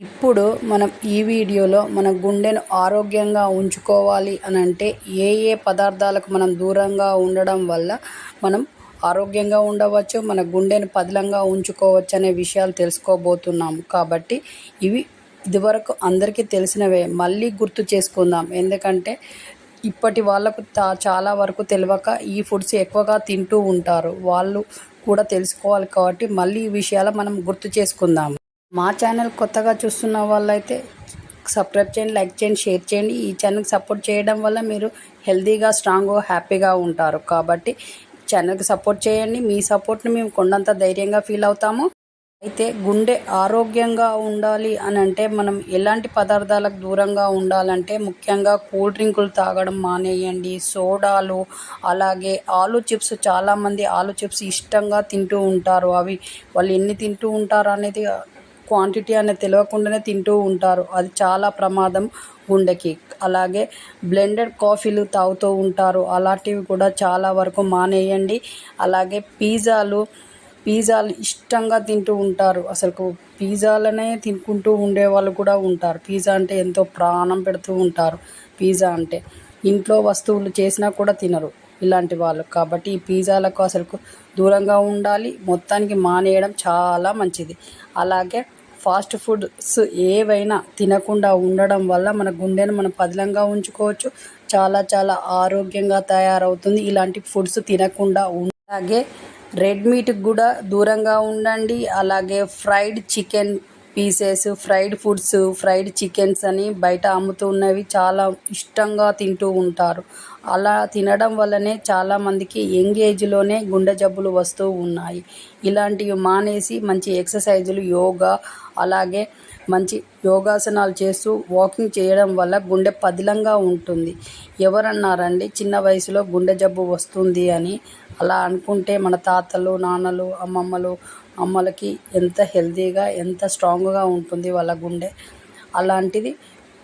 ఇప్పుడు మనం ఈ వీడియోలో మన గుండెను ఆరోగ్యంగా ఉంచుకోవాలి అనంటే ఏ ఏ పదార్థాలకు మనం దూరంగా ఉండడం వల్ల మనం ఆరోగ్యంగా ఉండవచ్చు, మన గుండెను పదిలంగా ఉంచుకోవచ్చు అనే విషయాలు తెలుసుకోబోతున్నాము. కాబట్టి ఇదివరకు అందరికీ తెలిసినవే మళ్ళీ గుర్తు చేసుకుందాం. ఎందుకంటే ఇప్పటి వాళ్ళకు చాలా వరకు తెలియక ఈ ఫుడ్స్ ఎక్కువగా తింటూ ఉంటారు. వాళ్ళు కూడా తెలుసుకోవాలి కాబట్టి మళ్ళీ ఈ విషయాలు మనం గుర్తు చేసుకుందాం. మా ఛానల్ కొత్తగా చూస్తున్న వాళ్ళైతే సబ్స్క్రైబ్ చేయండి, లైక్ చేయండి, షేర్ చేయండి. ఈ ఛానల్కి సపోర్ట్ చేయడం వల్ల మీరు హెల్తీగా, స్ట్రాంగ్గా, హ్యాపీగా ఉంటారు. కాబట్టి ఛానల్కి సపోర్ట్ చేయండి. మీ సపోర్ట్ని మేము కొండంత ధైర్యంగా ఫీల్ అవుతాము. అయితే గుండె ఆరోగ్యంగా ఉండాలి అని అంటే మనం ఎలాంటి పదార్థాలకు దూరంగా ఉండాలంటే ముఖ్యంగా కూల్ డ్రింకులు తాగడం మానేయండి. సోడాలు, అలాగే ఆలు చిప్స్, చాలామంది ఆలు చిప్స్ ఇష్టంగా తింటూ ఉంటారు. అవి వాళ్ళు ఎన్ని తింటూ ఉంటారు అనేది క్వాంటిటీ అనేది తెలియకుండానే తింటూ ఉంటారు. అది చాలా ప్రమాదం గుండెకి. అలాగే బ్లెండెడ్ కాఫీలు తాగుతూ ఉంటారు. అలాంటివి కూడా చాలా వరకు మానేయండి. అలాగే పిజ్జాలు ఇష్టంగా తింటూ ఉంటారు. అసలు పిజ్జాలనే తినుకుంటూ ఉండేవాళ్ళు కూడా ఉంటారు. పిజ్జా అంటే ఎంతో ప్రాణం పెడుతూ ఉంటారు. పిజ్జా అంటే ఇంట్లో వస్తువులు చేసినా కూడా తినరు ఇలాంటి వాళ్ళు. కాబట్టి ఈ పిజ్జాలకు అసలు దూరంగా ఉండాలి. మొత్తానికి మానేయడం చాలా మంచిది. అలాగే ఫాస్ట్ ఫుడ్స్ ఏవైనా తినకుండా ఉండడం వల్ల మన గుండెను మనం పదిలంగా ఉంచుకోవచ్చు. చాలా చాలా ఆరోగ్యంగా తయారవుతుంది ఇలాంటి ఫుడ్స్ తినకుండా. అలాగే రెడ్ మీట్కి కూడా దూరంగా ఉండండి. అలాగే fried chicken pieces, fried foods, fried chickens అని బయట అమ్ముతున్నవి చాలా ఇష్టంగా తింటూ ఉంటారు. అలా తినడం వల్లనే చాలామందికి యంగ్ ఏజ్లోనే గుండె జబ్బులు వస్తూ ఉన్నాయి. ఇలాంటివి మానేసి మంచి ఎక్సర్సైజులు, యోగా, అలాగే మంచి యోగాసనాలు చేస్తూ వాకింగ్ చేయడం వల్ల గుండె పదిలంగా ఉంటుంది. ఎవరన్నారండి చిన్న వయసులో గుండె జబ్బు వస్తుంది అని? అలా అనుకుంటే మన తాతలు, నాన్నలు, అమ్మలకి ఎంత హెల్తీగా, ఎంత స్ట్రాంగ్గా ఉంటుంది వాళ్ళ గుండె. అలాంటిది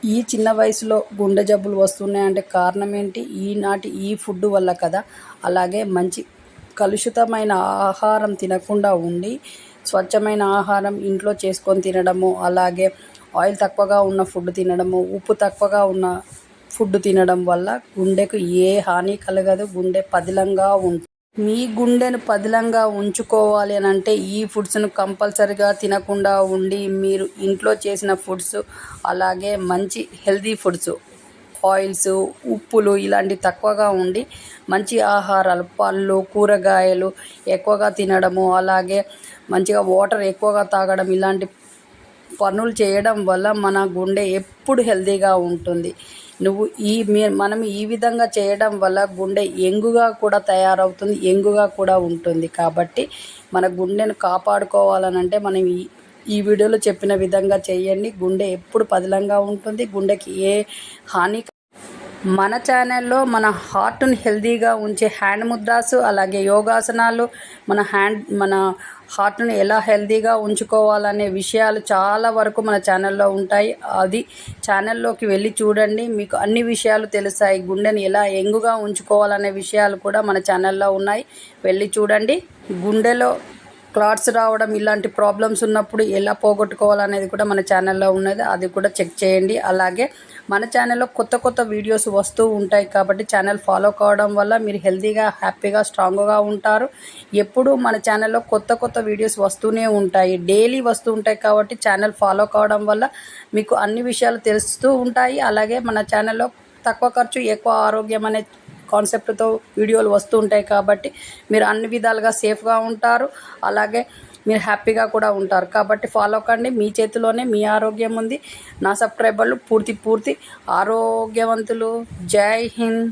ఈ చిన్న వయసులో గుండె జబ్బులు వస్తున్నాయంటే కారణం ఏంటి? ఈనాటి ఈ ఫుడ్ వల్ల కదా. అలాగే మంచి కలుషితమైన ఆహారం తినకుండా ఉండి స్వచ్ఛమైన ఆహారం ఇంట్లో చేసుకొని తినడము, అలాగే ఆయిల్ తక్కువగా ఉన్న ఫుడ్ తినడము, ఉప్పు తక్కువగా ఉన్న ఫుడ్ తినడం వల్ల గుండెకు ఏ హాని కలగదు. గుండె పదిలంగా ఉంటుంది. మీ గుండెను పదిలంగా ఉంచుకోవాలి అని అంటే ఈ ఫుడ్స్ను కంపల్సరిగా తినకుండా ఉండి మీరు ఇంట్లో చేసిన ఫుడ్స్, అలాగే మంచి హెల్తీ ఫుడ్స్, ఆయిల్స్, ఉప్పులు ఇలాంటివి తక్కువగా ఉండి మంచి ఆహారాలు, పళ్ళు, కూరగాయలు ఎక్కువగా తినడము, అలాగే మంచిగా వాటర్ ఎక్కువగా తాగడం, ఇలాంటి పనులు చేయడం వల్ల మన గుండె ఎప్పుడు హెల్తీగా ఉంటుంది. మనం ఈ విధంగా చేయడం వల్ల గుండె యంగుగా కూడా తయారవుతుంది, యంగుగా కూడా ఉంటుంది. కాబట్టి మన గుండెను కాపాడుకోవాలనంటే మనం ఈ వీడియోలో చెప్పిన విధంగా చేయండి. గుండె ఎప్పుడు పదిలంగా ఉంటుంది. గుండెకి ఏ హాని. మన ఛానల్లో మన హార్ట్ని హెల్తీగా ఉంచే హ్యాండ్ ముద్రాసు, అలాగే యోగాసనాలు, మన హార్ట్ని ఎలా హెల్తీగా ఉంచుకోవాలనే విషయాలు చాలా వరకు మన ఛానల్లో ఉంటాయి. అది ఛానల్లోకి వెళ్ళి చూడండి, మీకు అన్ని విషయాలు తెలుస్తాయి. గుండెని ఎలా యంగుగా ఉంచుకోవాలనే విషయాలు కూడా మన ఛానల్లో ఉన్నాయి, వెళ్ళి చూడండి. గుండెలో క్లాట్స్ రావడం ఇలాంటి ప్రాబ్లమ్స్ ఉన్నప్పుడు ఎలా పోగొట్టుకోవాలనేది కూడా మన ఛానల్లో ఉన్నది, అది కూడా చెక్ చేయండి. అలాగే మన ఛానల్లో కొత్త వీడియోస్ వస్తూ ఉంటాయి. కాబట్టి ఛానల్ ఫాలో కావడం వల్ల మీరు హెల్తీగా, హ్యాపీగా, స్ట్రాంగ్గా ఉంటారు. ఎప్పుడూ మన ఛానల్లో కొత్త వీడియోస్ వస్తూనే ఉంటాయి, డైలీ వస్తూ ఉంటాయి. కాబట్టి ఛానల్ ఫాలో కావడం వల్ల మీకు అన్ని విషయాలు తెలుస్తూ ఉంటాయి. అలాగే మన ఛానల్లో తక్కువ ఖర్చు ఎక్కువ ఆరోగ్యం అనే కాన్సెప్ట్తో వీడియోలు వస్తూ ఉంటాయి. కాబట్టి మీరు అన్ని విధాలుగా సేఫ్గా ఉంటారు, అలాగే మీరు హ్యాపీగా కూడా ఉంటారు. కాబట్టి ఫాలో కండి. మీ చేతిలోనే మీ ఆరోగ్యం ఉంది. నా సబ్స్క్రైబర్లు పూర్తి ఆరోగ్యవంతులు. జై హింద్.